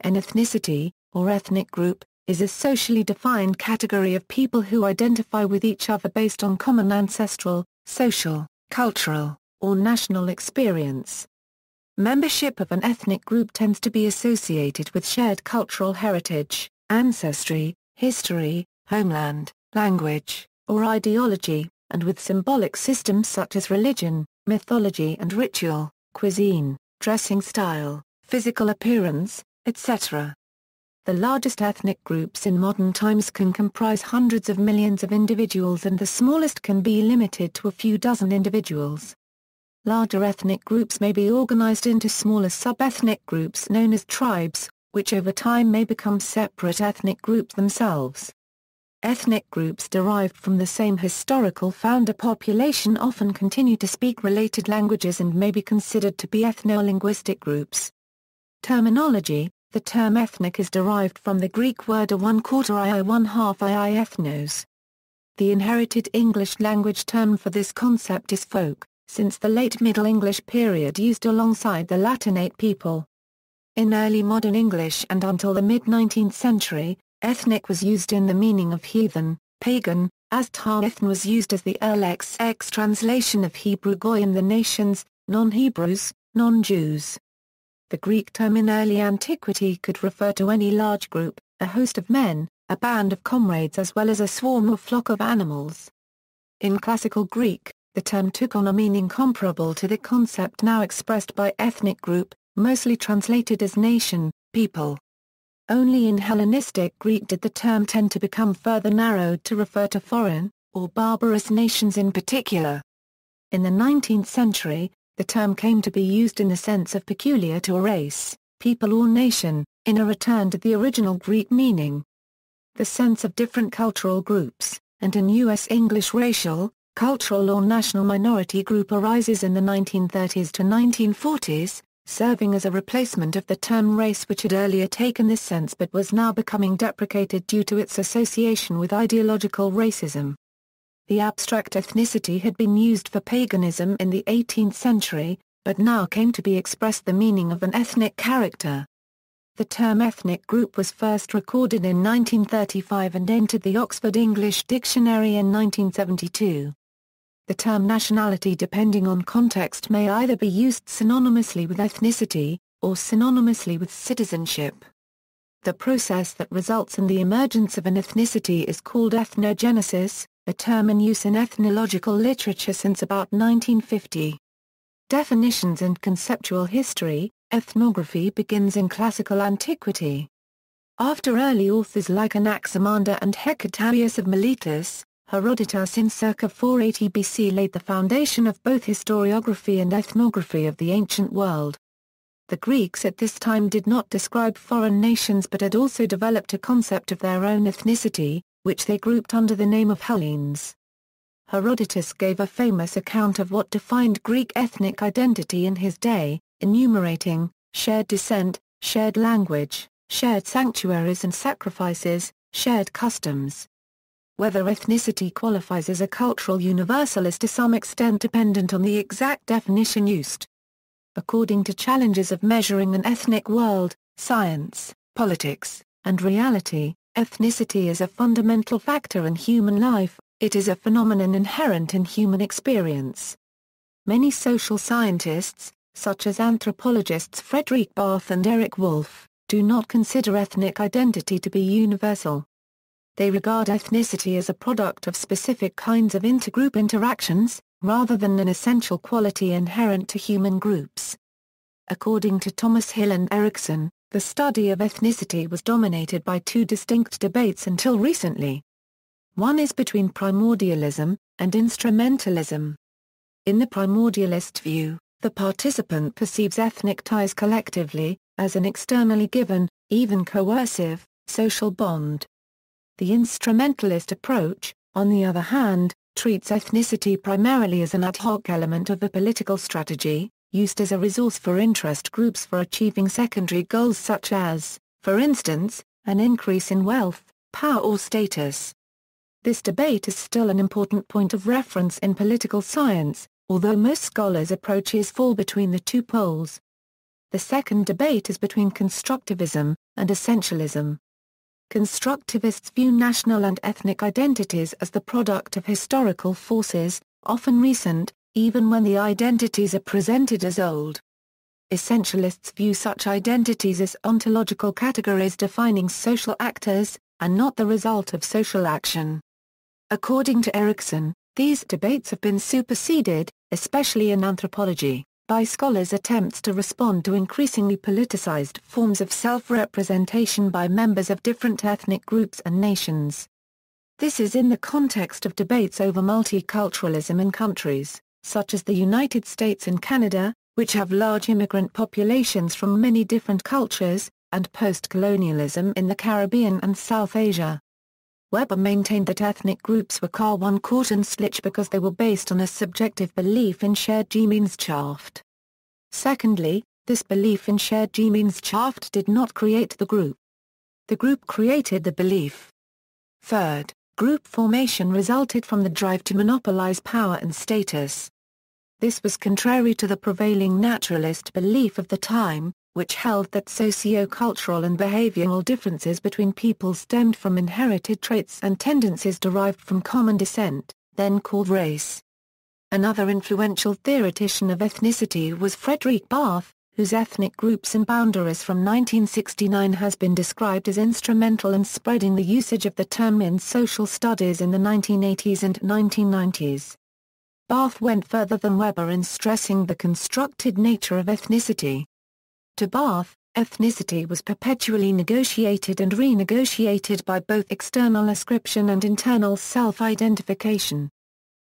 An ethnicity, or ethnic group, is a socially defined category of people who identify with each other based on common ancestral, social, cultural, or national experience. Membership of an ethnic group tends to be associated with shared cultural heritage, ancestry, history, homeland, language, or ideology, and with symbolic systems such as religion, mythology and ritual, cuisine, dressing style, physical appearance, etc. The largest ethnic groups in modern times can comprise hundreds of millions of individuals, and the smallest can be limited to a few dozen individuals. Larger ethnic groups may be organized into smaller sub-ethnic groups known as tribes, which over time may become separate ethnic groups themselves. Ethnic groups derived from the same historical founder population often continue to speak related languages and may be considered to be ethno-linguistic groups. Terminology: the term ethnic is derived from the Greek word a 1/4 I 1/2 I ethnos. The inherited English language term for this concept is folk, since the late Middle English period used alongside the Latinate people. In early modern English and until the mid-19th century, ethnic was used in the meaning of heathen, pagan, as ta'ethn was used as the LXX translation of Hebrew goyim, the nations, non-Hebrews, non-Jews. The Greek term in early antiquity could refer to any large group, a host of men, a band of comrades, as well as a swarm or flock of animals. In Classical Greek, the term took on a meaning comparable to the concept now expressed by ethnic group, mostly translated as nation, people. Only in Hellenistic Greek did the term tend to become further narrowed to refer to foreign, or barbarous nations in particular. In the 19th century, the term came to be used in the sense of peculiar to a race, people or nation, in a return to the original Greek meaning. The sense of different cultural groups, and in U.S. English racial, cultural or national minority group arises in the 1930s to 1940s, serving as a replacement of the term race, which had earlier taken this sense but was now becoming deprecated due to its association with ideological racism. The abstract ethnicity had been used for paganism in the 18th century, but now came to be expressed the meaning of an ethnic character. The term ethnic group was first recorded in 1935 and entered the Oxford English Dictionary in 1972. The term nationality, depending on context, may either be used synonymously with ethnicity, or synonymously with citizenship. The process that results in the emergence of an ethnicity is called ethnogenesis, a term in use in ethnological literature since about 1950. Definitions and conceptual history: ethnography begins in classical antiquity. After early authors like Anaximander and Hecataeus of Miletus, Herodotus in circa 480 BC laid the foundation of both historiography and ethnography of the ancient world. The Greeks at this time did not describe foreign nations but had also developed a concept of their own ethnicity, which they grouped under the name of Hellenes. Herodotus gave a famous account of what defined Greek ethnic identity in his day, enumerating shared descent, shared language, shared sanctuaries and sacrifices, shared customs. Whether ethnicity qualifies as a cultural universal is to some extent dependent on the exact definition used. According to Challenges of Measuring an Ethnic World, Science, Politics, and Reality, ethnicity is a fundamental factor in human life. It is a phenomenon inherent in human experience. Many social scientists, such as anthropologists Frederick Barth and Eric Wolf, do not consider ethnic identity to be universal. They regard ethnicity as a product of specific kinds of intergroup interactions, rather than an essential quality inherent to human groups. According to Thomas Hill and Erickson, the study of ethnicity was dominated by two distinct debates until recently. One is between primordialism and instrumentalism. In the primordialist view, the participant perceives ethnic ties collectively, as an externally given, even coercive, social bond. The instrumentalist approach, on the other hand, treats ethnicity primarily as an ad hoc element of a political strategy, used as a resource for interest groups for achieving secondary goals such as, for instance, an increase in wealth, power or status. This debate is still an important point of reference in political science, although most scholars' approaches fall between the two poles. The second debate is between constructivism and essentialism. Constructivists view national and ethnic identities as the product of historical forces, often recent, even when the identities are presented as old. Essentialists view such identities as ontological categories defining social actors, and not the result of social action. According to Erikson, these debates have been superseded, especially in anthropology, by scholars' attempts to respond to increasingly politicized forms of self-representation by members of different ethnic groups and nations. This is in the context of debates over multiculturalism in countries, such as the United States and Canada, which have large immigrant populations from many different cultures, and post-colonialism in the Caribbean and South Asia. Weber maintained that ethnic groups were Kawunkort and Slich because they were based on a subjective belief in shared Gemeinschaft. Secondly, this belief in shared Gemeinschaft did not create the group. The group created the belief. Third, group formation resulted from the drive to monopolize power and status. This was contrary to the prevailing naturalist belief of the time, which held that socio-cultural and behavioral differences between people stemmed from inherited traits and tendencies derived from common descent, then called race. Another influential theoretician of ethnicity was Frederick Barth, whose Ethnic Groups and Boundaries from 1969 has been described as instrumental in spreading the usage of the term in social studies in the 1980s and 1990s. Barth went further than Weber in stressing the constructed nature of ethnicity. To Barth, ethnicity was perpetually negotiated and renegotiated by both external ascription and internal self-identification.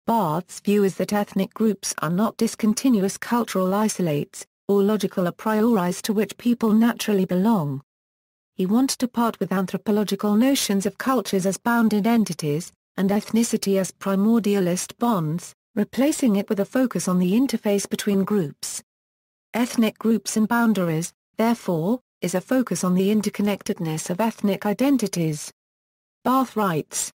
Barth's view is that ethnic groups are not discontinuous cultural isolates, or logical a prioris to which people naturally belong. He wanted to part with anthropological notions of cultures as bounded entities, and ethnicity as primordialist bonds, replacing it with a focus on the interface between groups. Ethnic Groups and Boundaries, therefore, is a focus on the interconnectedness of ethnic identities. Barth writes,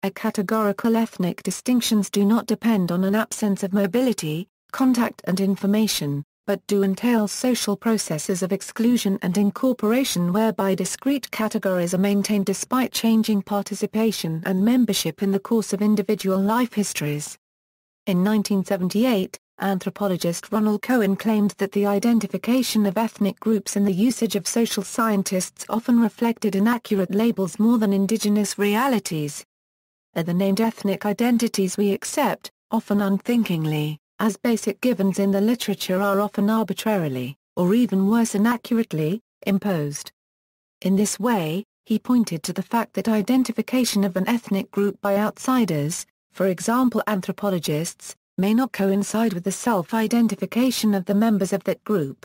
"A categorical ethnic distinctions do not depend on an absence of mobility, contact and information, but do entail social processes of exclusion and incorporation whereby discrete categories are maintained despite changing participation and membership in the course of individual life histories." In 1978, anthropologist Ronald Cohen claimed that the identification of ethnic groups and the usage of social scientists often reflected inaccurate labels more than indigenous realities. The named ethnic identities we accept, often unthinkingly, as basic givens in the literature are often arbitrarily, or even worse inaccurately, imposed. In this way, he pointed to the fact that identification of an ethnic group by outsiders, for example anthropologists, may not coincide with the self-identification of the members of that group.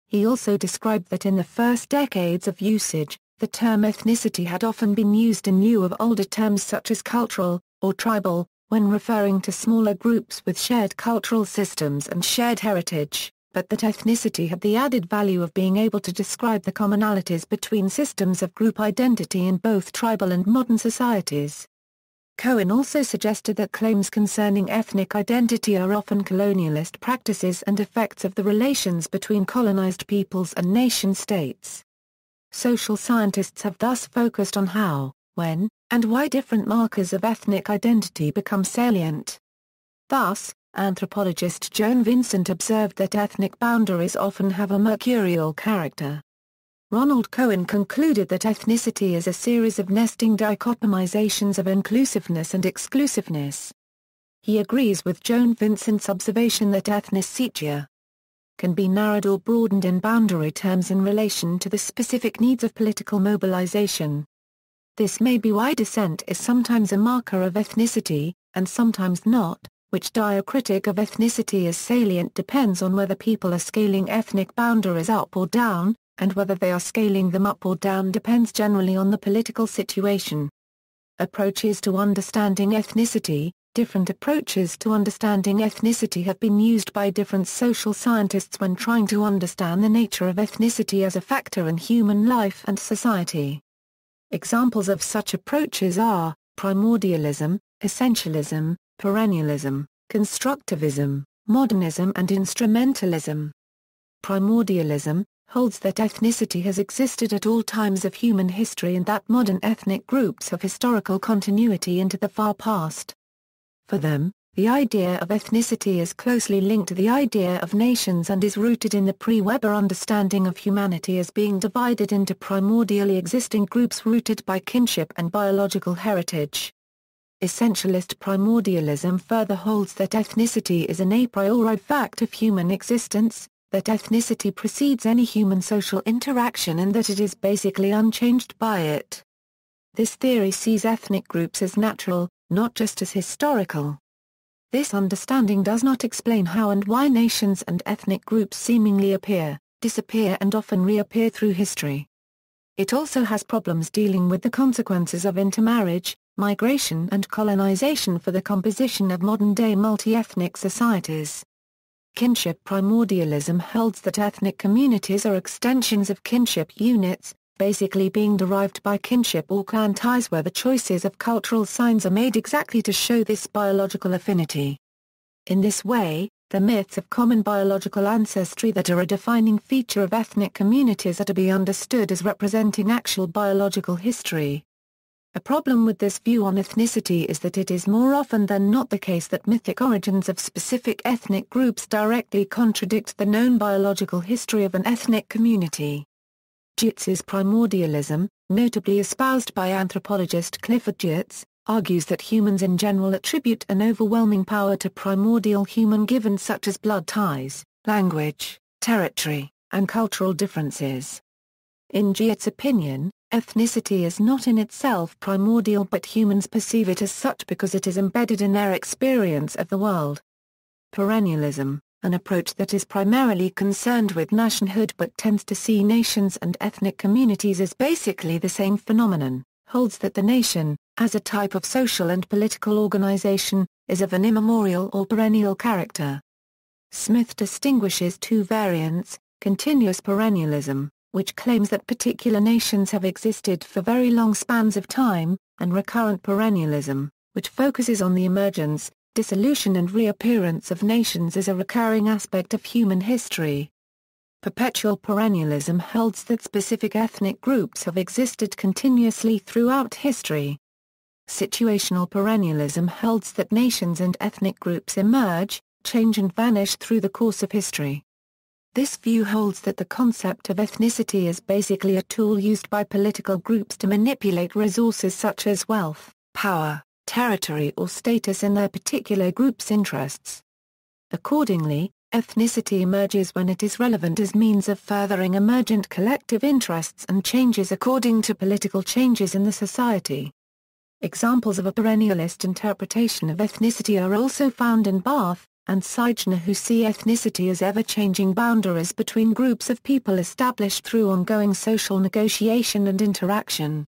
He also described that in the first decades of usage, the term ethnicity had often been used in lieu of older terms such as cultural, or tribal, when referring to smaller groups with shared cultural systems and shared heritage, but that ethnicity had the added value of being able to describe the commonalities between systems of group identity in both tribal and modern societies. Cohen also suggested that claims concerning ethnic identity are often colonialist practices and effects of the relations between colonized peoples and nation-states. Social scientists have thus focused on how, when, and why different markers of ethnic identity become salient. Thus, anthropologist Joan Vincent observed that ethnic boundaries often have a mercurial character. Ronald Cohen concluded that ethnicity is a series of nesting dichotomizations of inclusiveness and exclusiveness. He agrees with Joan Vincent's observation that ethnicity can be narrowed or broadened in boundary terms in relation to the specific needs of political mobilization. This may be why descent is sometimes a marker of ethnicity, and sometimes not, which diacritic of ethnicity as salient depends on whether people are scaling ethnic boundaries up or down, and whether they are scaling them up or down depends generally on the political situation. Approaches to understanding ethnicity. Different approaches to understanding ethnicity have been used by different social scientists when trying to understand the nature of ethnicity as a factor in human life and society. Examples of such approaches are primordialism, essentialism, perennialism, constructivism, modernism and instrumentalism. primordialism, holds that ethnicity has existed at all times of human history and that modern ethnic groups have historical continuity into the far past. For them, the idea of ethnicity is closely linked to the idea of nations and is rooted in the pre-Weber understanding of humanity as being divided into primordially existing groups rooted by kinship and biological heritage. Essentialist primordialism further holds that ethnicity is an a priori fact of human existence, that ethnicity precedes any human social interaction and that it is basically unchanged by it. This theory sees ethnic groups as natural, not just as historical. This understanding does not explain how and why nations and ethnic groups seemingly appear, disappear and often reappear through history. It also has problems dealing with the consequences of intermarriage, migration and colonization for the composition of modern-day multi-ethnic societies. Kinship primordialism holds that ethnic communities are extensions of kinship units, basically being derived by kinship or clan ties where the choices of cultural signs are made exactly to show this biological affinity. In this way, the myths of common biological ancestry that are a defining feature of ethnic communities are to be understood as representing actual biological history. A problem with this view on ethnicity is that it is more often than not the case that mythic origins of specific ethnic groups directly contradict the known biological history of an ethnic community. Geertz's primordialism, notably espoused by anthropologist Clifford Geertz, argues that humans in general attribute an overwhelming power to primordial human givens such as blood ties, language, territory, and cultural differences. In Geertz's opinion, ethnicity is not in itself primordial but humans perceive it as such because it is embedded in their experience of the world. Perennialism, an approach that is primarily concerned with nationhood but tends to see nations and ethnic communities as basically the same phenomenon, holds that the nation, as a type of social and political organization, is of an immemorial or perennial character. Smith distinguishes two variants, continuous perennialism, which claims that particular nations have existed for very long spans of time, and recurrent perennialism, which focuses on the emergence, dissolution and reappearance of nations as a recurring aspect of human history. Perpetual perennialism holds that specific ethnic groups have existed continuously throughout history. Situational perennialism holds that nations and ethnic groups emerge, change and vanish through the course of history. This view holds that the concept of ethnicity is basically a tool used by political groups to manipulate resources such as wealth, power, territory or status in their particular group's interests. Accordingly, ethnicity emerges when it is relevant as means of furthering emergent collective interests and changes according to political changes in the society. Examples of a perennialist interpretation of ethnicity are also found in Barth and Sijner, who see ethnicity as ever-changing boundaries between groups of people established through ongoing social negotiation and interaction.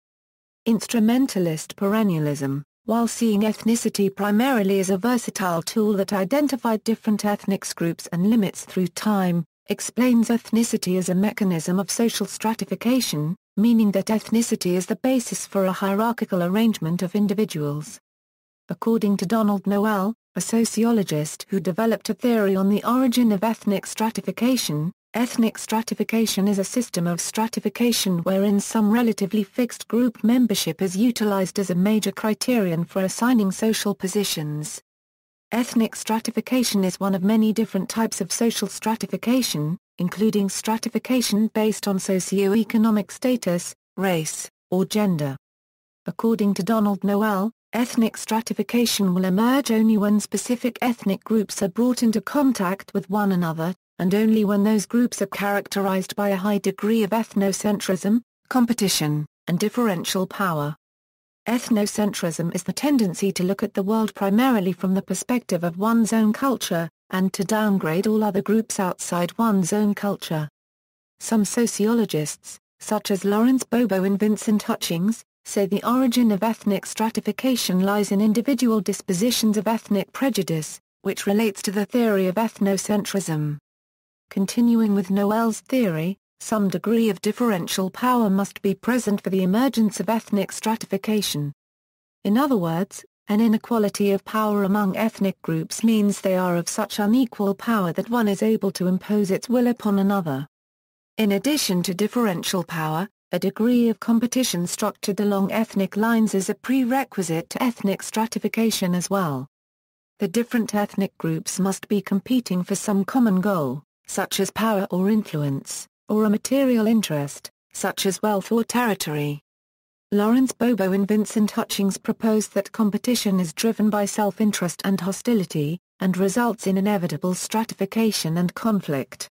Instrumentalist perennialism, while seeing ethnicity primarily as a versatile tool that identified different ethnic groups and limits through time, explains ethnicity as a mechanism of social stratification, meaning that ethnicity is the basis for a hierarchical arrangement of individuals. According to Donald Noel, a sociologist who developed a theory on the origin of ethnic stratification is a system of stratification wherein some relatively fixed group membership is utilized as a major criterion for assigning social positions. Ethnic stratification is one of many different types of social stratification, including stratification based on socio-economic status, race, or gender. According to Donald Noel, ethnic stratification will emerge only when specific ethnic groups are brought into contact with one another, and only when those groups are characterized by a high degree of ethnocentrism, competition, and differential power. Ethnocentrism is the tendency to look at the world primarily from the perspective of one's own culture, and to downgrade all other groups outside one's own culture. Some sociologists, such as Lawrence Bobo and Vincent Hutchings, say the origin of ethnic stratification lies in individual dispositions of ethnic prejudice, which relates to the theory of ethnocentrism. Continuing with Noel's theory, some degree of differential power must be present for the emergence of ethnic stratification. In other words, An inequality of power among ethnic groups means they are of such unequal power that one is able to impose its will upon another. In addition to differential power, a degree of competition structured along ethnic lines is a prerequisite to ethnic stratification as well. The different ethnic groups must be competing for some common goal, such as power or influence, or a material interest, such as wealth or territory. Lawrence Bobo and Vincent Hutchings proposed that competition is driven by self-interest and hostility, and results in inevitable stratification and conflict.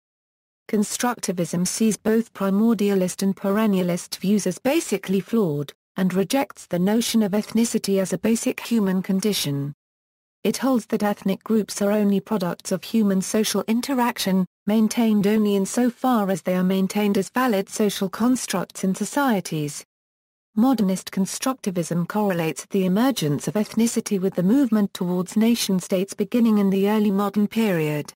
Constructivism sees both primordialist and perennialist views as basically flawed, and rejects the notion of ethnicity as a basic human condition. It holds that ethnic groups are only products of human social interaction, maintained only insofar as they are maintained as valid social constructs in societies. Modernist constructivism correlates the emergence of ethnicity with the movement towards nation-states beginning in the early modern period.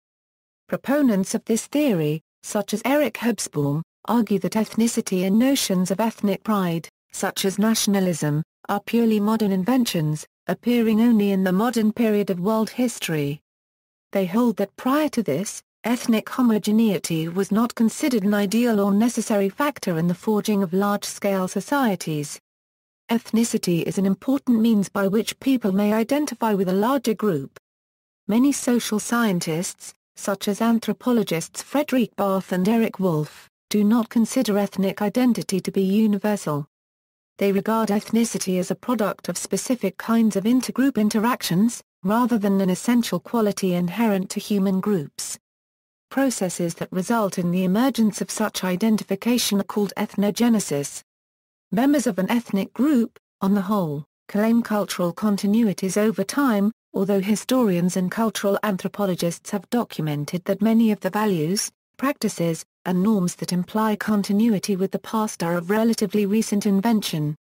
Proponents of this theory, such as Eric Hobsbawm, argue that ethnicity and notions of ethnic pride, such as nationalism, are purely modern inventions, appearing only in the modern period of world history. They hold that prior to this, ethnic homogeneity was not considered an ideal or necessary factor in the forging of large-scale societies. Ethnicity is an important means by which people may identify with a larger group. Many social scientists, such as anthropologists Frederick Barth and Eric Wolf, do not consider ethnic identity to be universal. They regard ethnicity as a product of specific kinds of intergroup interactions, rather than an essential quality inherent to human groups. Processes that result in the emergence of such identification are called ethnogenesis. Members of an ethnic group, on the whole, claim cultural continuities over time, although historians and cultural anthropologists have documented that many of the values, practices, and norms that imply continuity with the past are of relatively recent invention.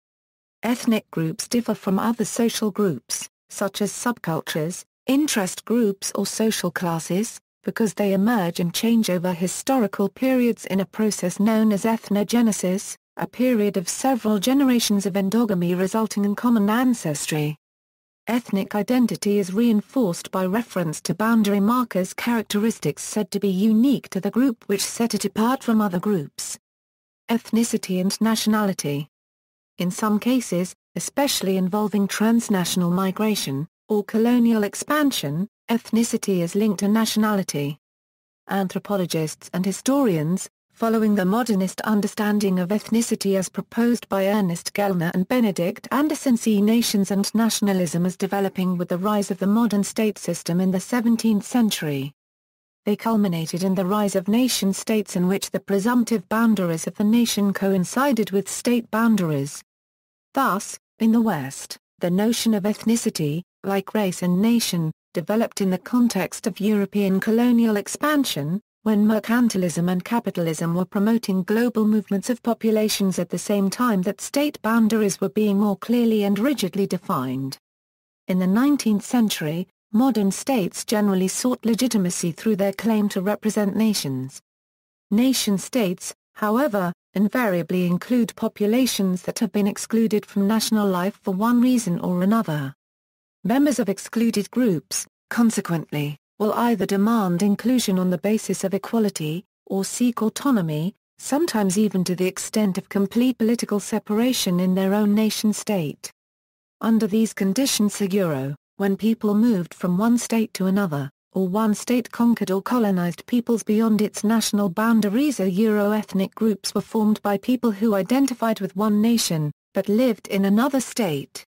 Ethnic groups differ from other social groups, such as subcultures, interest groups or social classes, because they emerge and change over historical periods in a process known as ethnogenesis, a period of several generations of endogamy resulting in common ancestry. Ethnic identity is reinforced by reference to boundary markers, characteristics said to be unique to the group which set it apart from other groups. Ethnicity and nationality. In some cases, especially involving transnational migration, or colonial expansion, ethnicity is linked to nationality. Anthropologists and historians, following the modernist understanding of ethnicity as proposed by Ernest Gellner and Benedict Anderson, see nations and nationalism as developing with the rise of the modern state system in the 17th century. They culminated in the rise of nation-states in which the presumptive boundaries of the nation coincided with state boundaries. Thus, in the West, the notion of ethnicity, like race and nation, developed in the context of European colonial expansion, when mercantilism and capitalism were promoting global movements of populations at the same time that state boundaries were being more clearly and rigidly defined. In the 19th century, modern states generally sought legitimacy through their claim to represent nations. Nation-states, however, invariably include populations that have been excluded from national life for one reason or another. Members of excluded groups, consequently, will either demand inclusion on the basis of equality, or seek autonomy, sometimes even to the extent of complete political separation in their own nation-state. Under these conditions when people moved from one state to another, or one state conquered or colonized peoples beyond its national boundaries, ethnic groups were formed by people who identified with one nation, but lived in another state.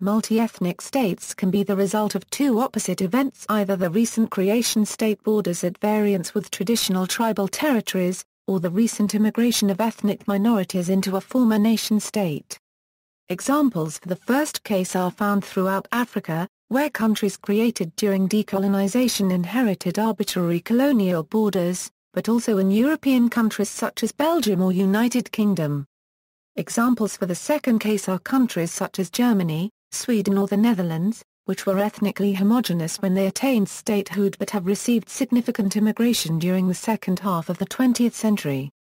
Multi-ethnic states can be the result of two opposite events: either the recent creation state borders at variance with traditional tribal territories, or the recent immigration of ethnic minorities into a former nation-state. Examples for the first case are found throughout Africa, where countries created during decolonization inherited arbitrary colonial borders, but also in European countries such as Belgium or United Kingdom. Examples for the second case are countries such as Germany, Sweden or the Netherlands, which were ethnically homogeneous when they attained statehood but have received significant immigration during the second half of the 20th century.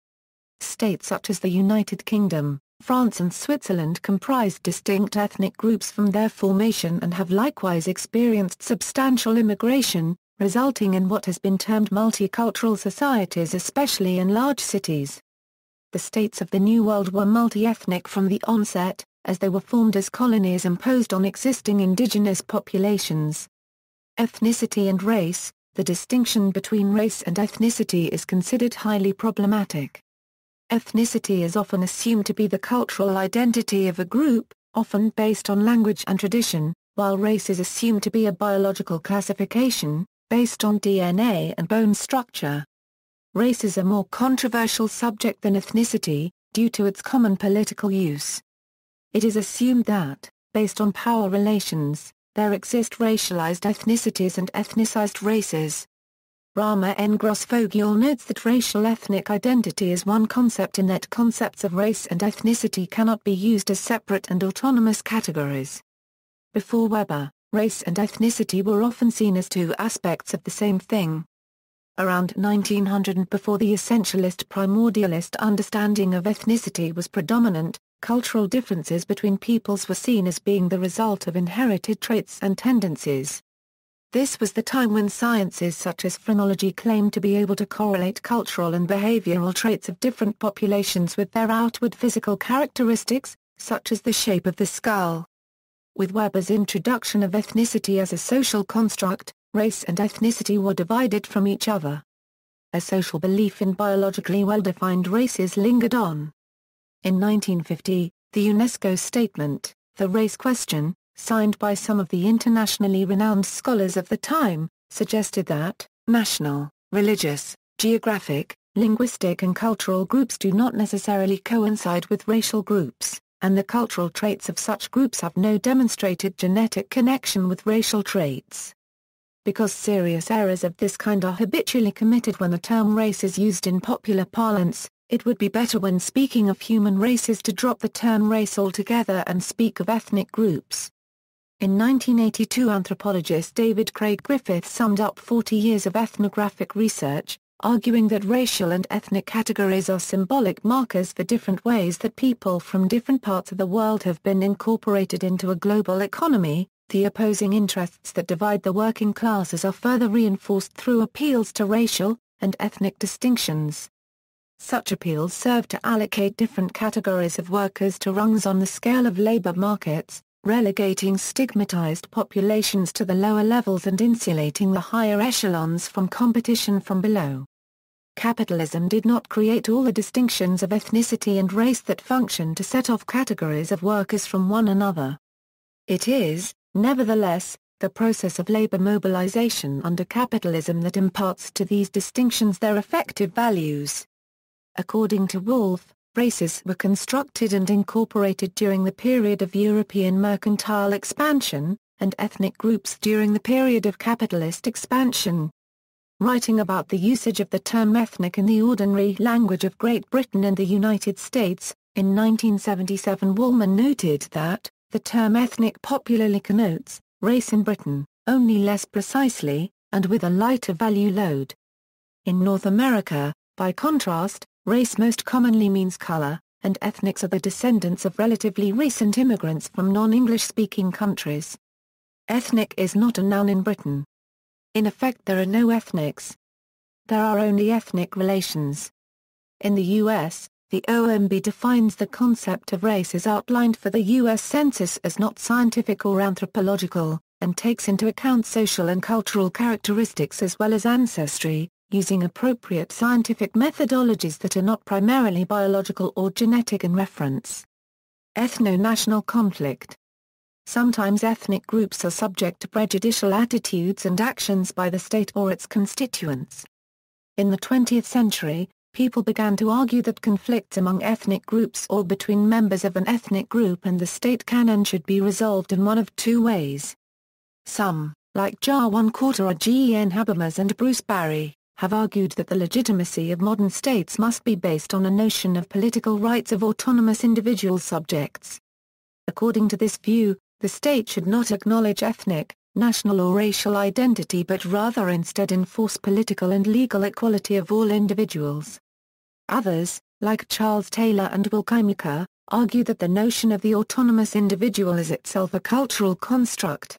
States such as the United Kingdom, France and Switzerland comprise distinct ethnic groups from their formation and have likewise experienced substantial immigration, resulting in what has been termed multicultural societies, especially in large cities. The states of the New World were multi-ethnic from the onset, as they were formed as colonies imposed on existing indigenous populations. Ethnicity and race. The distinction between race and ethnicity is considered highly problematic. Ethnicity is often assumed to be the cultural identity of a group, often based on language and tradition, while race is assumed to be a biological classification, based on DNA and bone structure. Race is a more controversial subject than ethnicity, due to its common political use. It is assumed that, based on power relations, there exist racialized ethnicities and ethnicized races. Rama N. Grossfogiel notes that racial ethnic identity is one concept in that concepts of race and ethnicity cannot be used as separate and autonomous categories. Before Weber, race and ethnicity were often seen as two aspects of the same thing. Around 1900 and before the essentialist primordialist understanding of ethnicity was predominant, cultural differences between peoples were seen as being the result of inherited traits and tendencies. This was the time when sciences such as phrenology claimed to be able to correlate cultural and behavioral traits of different populations with their outward physical characteristics, such as the shape of the skull. With Weber's introduction of ethnicity as a social construct, race and ethnicity were divided from each other. A social belief in biologically well-defined races lingered on. In 1950, the UNESCO statement, The Race Question, signed by some of the internationally renowned scholars of the time, suggested that, national, religious, geographic, linguistic and cultural groups do not necessarily coincide with racial groups, and the cultural traits of such groups have no demonstrated genetic connection with racial traits. Because serious errors of this kind are habitually committed when the term race is used in popular parlance, it would be better when speaking of human races to drop the term race altogether and speak of ethnic groups. In 1982, anthropologist David Craig Griffith summed up 40 years of ethnographic research, arguing that racial and ethnic categories are symbolic markers for different ways that people from different parts of the world have been incorporated into a global economy. The opposing interests that divide the working classes are further reinforced through appeals to racial and ethnic distinctions. Such appeals serve to allocate different categories of workers to rungs on the scale of labor markets, relegating stigmatized populations to the lower levels and insulating the higher echelons from competition from below. Capitalism did not create all the distinctions of ethnicity and race that function to set off categories of workers from one another. It is, nevertheless, the process of labor mobilization under capitalism that imparts to these distinctions their effective values. According to Wolff, races were constructed and incorporated during the period of European mercantile expansion, and ethnic groups during the period of capitalist expansion. Writing about the usage of the term ethnic in the ordinary language of Great Britain and the United States, in 1977 Woolman noted that, the term ethnic popularly connotes race in Britain, only less precisely, and with a lighter value load. In North America, by contrast, race most commonly means color, and ethnics are the descendants of relatively recent immigrants from non-English-speaking countries. Ethnic is not a noun in Britain. In effect, there are no ethnics. There are only ethnic relations. In the U.S., the OMB defines the concept of race as outlined for the U.S. Census as not scientific or anthropological, and takes into account social and cultural characteristics as well as ancestry, using appropriate scientific methodologies that are not primarily biological or genetic in reference. Ethno-national conflict. Sometimes ethnic groups are subject to prejudicial attitudes and actions by the state or its constituents. In the 20th century, people began to argue that conflicts among ethnic groups or between members of an ethnic group and the state canon should be resolved in one of two ways. Some, like Jawan Korta, G.N. Habermas and Bruce Barry, have argued that the legitimacy of modern states must be based on a notion of political rights of autonomous individual subjects. According to this view, the state should not acknowledge ethnic, national or racial identity but rather instead enforce political and legal equality of all individuals. Others, like Charles Taylor and Will Kimuka, argue that the notion of the autonomous individual is itself a cultural construct.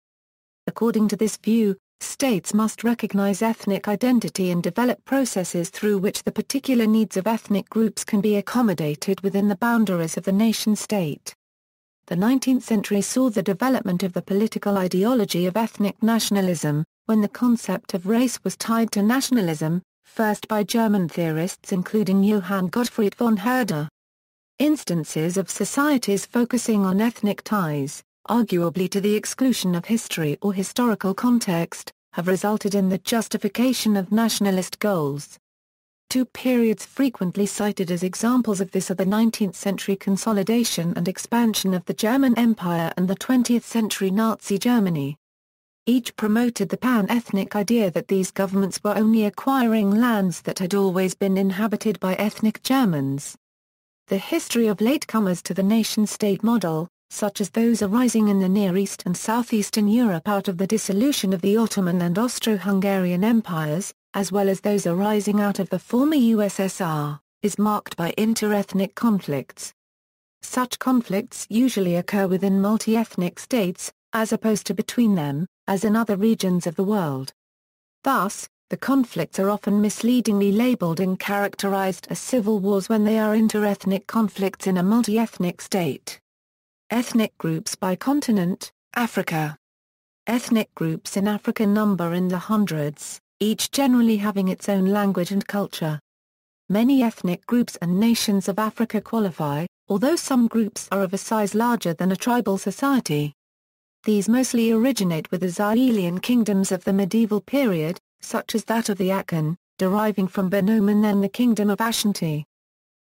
According to this view, states must recognize ethnic identity and develop processes through which the particular needs of ethnic groups can be accommodated within the boundaries of the nation-state. The 19th century saw the development of the political ideology of ethnic nationalism, when the concept of race was tied to nationalism, first by German theorists including Johann Gottfried von Herder. Instances of societies focusing on ethnic ties, arguably to the exclusion of history or historical context, have resulted in the justification of nationalist goals. Two periods frequently cited as examples of this are the 19th century consolidation and expansion of the German Empire and the 20th century Nazi Germany. Each promoted the pan-ethnic idea that these governments were only acquiring lands that had always been inhabited by ethnic Germans. The history of latecomers to the nation-state model, such as those arising in the Near East and southeastern Europe out of the dissolution of the Ottoman and Austro-Hungarian empires, as well as those arising out of the former USSR, is marked by inter-ethnic conflicts. Such conflicts usually occur within multi-ethnic states, as opposed to between them, as in other regions of the world. Thus, the conflicts are often misleadingly labeled and characterized as civil wars when they are inter-ethnic conflicts in a multi-ethnic state. Ethnic groups by continent: Africa. Ethnic groups in Africa number in the hundreds, each generally having its own language and culture. Many ethnic groups and nations of Africa qualify, although some groups are of a size larger than a tribal society. These mostly originate with the Zayilian kingdoms of the medieval period, such as that of the Akan, deriving from Benom and then the Kingdom of Ashanti.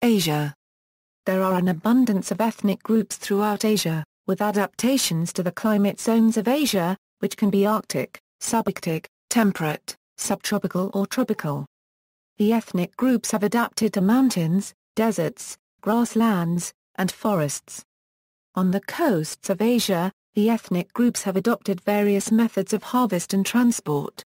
Asia. There are an abundance of ethnic groups throughout Asia, with adaptations to the climate zones of Asia, which can be Arctic, subarctic, temperate, subtropical or tropical. The ethnic groups have adapted to mountains, deserts, grasslands, and forests. On the coasts of Asia, the ethnic groups have adopted various methods of harvest and transport.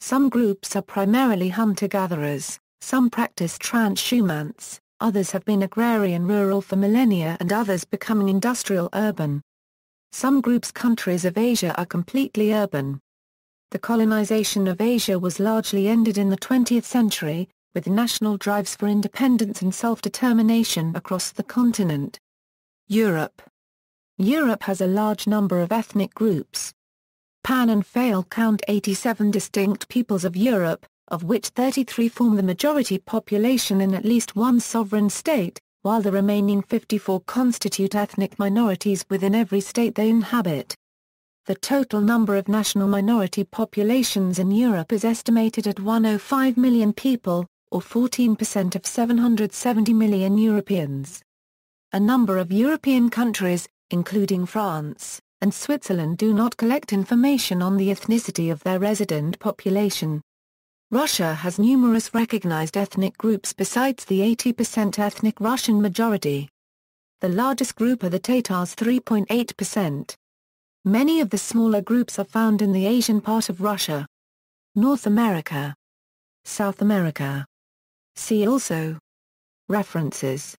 Some groups are primarily hunter-gatherers, some practice transhumance, others have been agrarian-rural for millennia and others becoming industrial-urban. Some groups' countries of Asia are completely urban. The colonization of Asia was largely ended in the 20th century, with national drives for independence and self-determination across the continent. Europe. Europe has a large number of ethnic groups. Pan and Fayal count 87 distinct peoples of Europe, of which 33 form the majority population in at least one sovereign state, while the remaining 54 constitute ethnic minorities within every state they inhabit. The total number of national minority populations in Europe is estimated at 105 million people, or 14% of 770 million Europeans. A number of European countries, including France and Switzerland, do not collect information on the ethnicity of their resident population. Russia has numerous recognized ethnic groups besides the 80% ethnic Russian majority. The largest group are the Tatars, 3.8%. Many of the smaller groups are found in the Asian part of Russia. North America. South America. See also. References.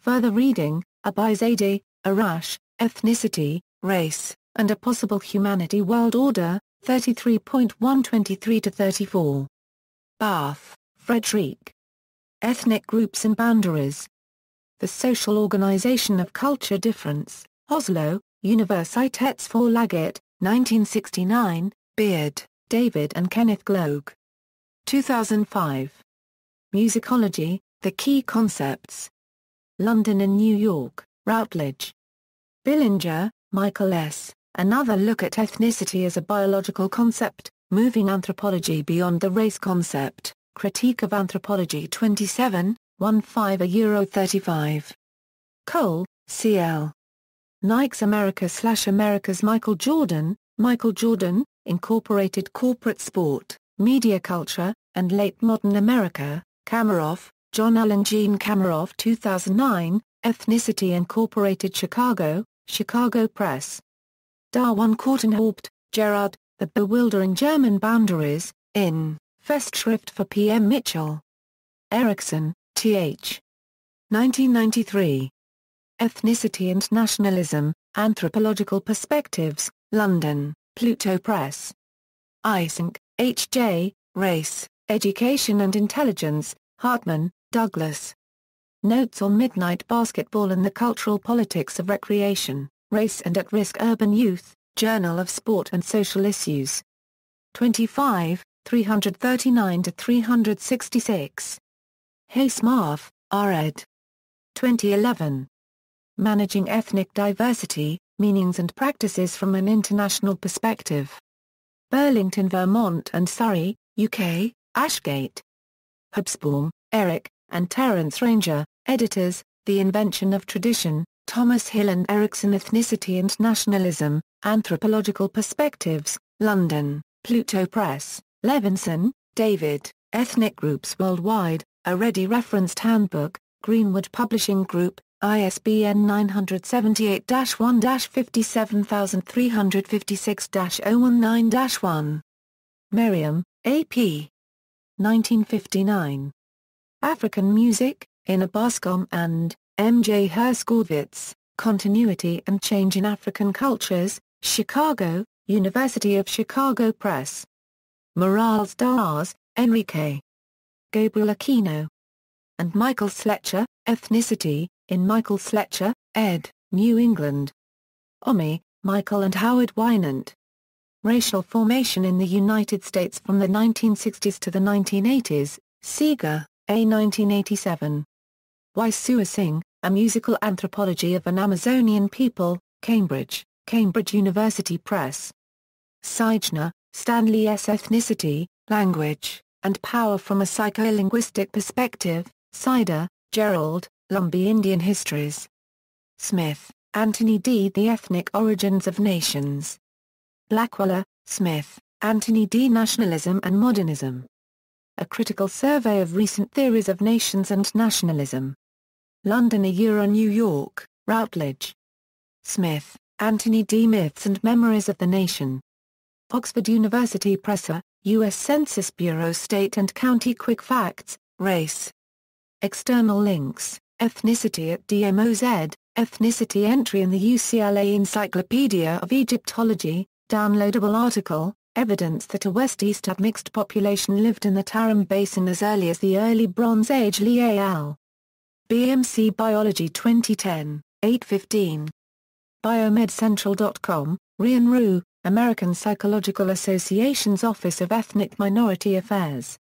Further reading: Abizadeh, Arash, Ethnicity, Race, and a Possible Humanity World Order, 33.123-34. Bath, Frederick. Ethnic Groups and Boundaries. The Social Organization of Culture Difference, Oslo, Universitetsforlaget, 1969, Beard, David and Kenneth Gloag. 2005. Musicology, The Key Concepts. London and New York, Routledge. Billinger, Michael S., Another Look at Ethnicity as a Biological Concept, Moving Anthropology Beyond the Race Concept, Critique of Anthropology 27, 15 €35. Cole, C.L. Nike's America/America's Michael Jordan, Incorporated Corporate Sport, Media Culture, and Late Modern America, Kameroff, John Allen Jean Kameroff 2009, Ethnicity Incorporated Chicago, Chicago Press. Darwin Kortenhaupt, Gerard, The Bewildering German Boundaries, in, Festschrift for P. M. Mitchell. Erickson, T. H. 1993. Ethnicity and Nationalism, Anthropological Perspectives, London, Pluto Press. Eysenck, H.J., Race, Education and Intelligence, Hartman, Douglas. Notes on Midnight Basketball and the Cultural Politics of Recreation, Race and At-Risk Urban Youth, Journal of Sport and Social Issues. 25, 339-366. Hayes Marv, R. ed. 2011. Managing Ethnic Diversity, Meanings and Practices from an International Perspective. Burlington, Vermont and Surrey, UK, Ashgate. Hobsbawm, Eric, and Terence Ranger, editors, The Invention of Tradition, Thomas Hill and Erickson. Ethnicity and Nationalism, Anthropological Perspectives, London, Pluto Press. Levinson, David, Ethnic Groups Worldwide, a ready referenced handbook, Greenwood Publishing Group, ISBN 978-1-57356-019-1. Merriam, A.P. 1959. African Music, Ina Bascom and M.J. Herskovits, Continuity and Change in African Cultures, Chicago, University of Chicago Press. Morales D'Ars, Enrique. Gabriel Aquino. And Michael Sletcher, Ethnicity, in Michael Sletcher, ed., New England. Omi, Michael and Howard Wynant. Racial Formation in the United States from the 1960s to the 1980s, Seeger, A. 1987. Waisuasing, A Musical Anthropology of an Amazonian People, Cambridge, Cambridge University Press. Seidner, Stanley S. Ethnicity, Language, and Power from a Psycholinguistic Perspective, Sider, Gerald, Lumbee Indian Histories. Smith, Anthony D. The Ethnic Origins of Nations. Blackwell, Smith, Anthony D. Nationalism and Modernism. A Critical Survey of Recent Theories of Nations and Nationalism. London, New York, Routledge. Smith, Anthony D. Myths and Memories of the Nation. Oxford University Press. U.S. Census Bureau State and County Quick Facts, Race. External links, Ethnicity at DMOZ, Ethnicity entry in the UCLA Encyclopedia of Egyptology, downloadable article, evidence that a West East mixed population lived in the Tarim Basin as early as the Early Bronze Age. Lee al. BMC Biology 2010, 815. BiomedCentral.com, Rian Ru, American Psychological Association's Office of Ethnic Minority Affairs.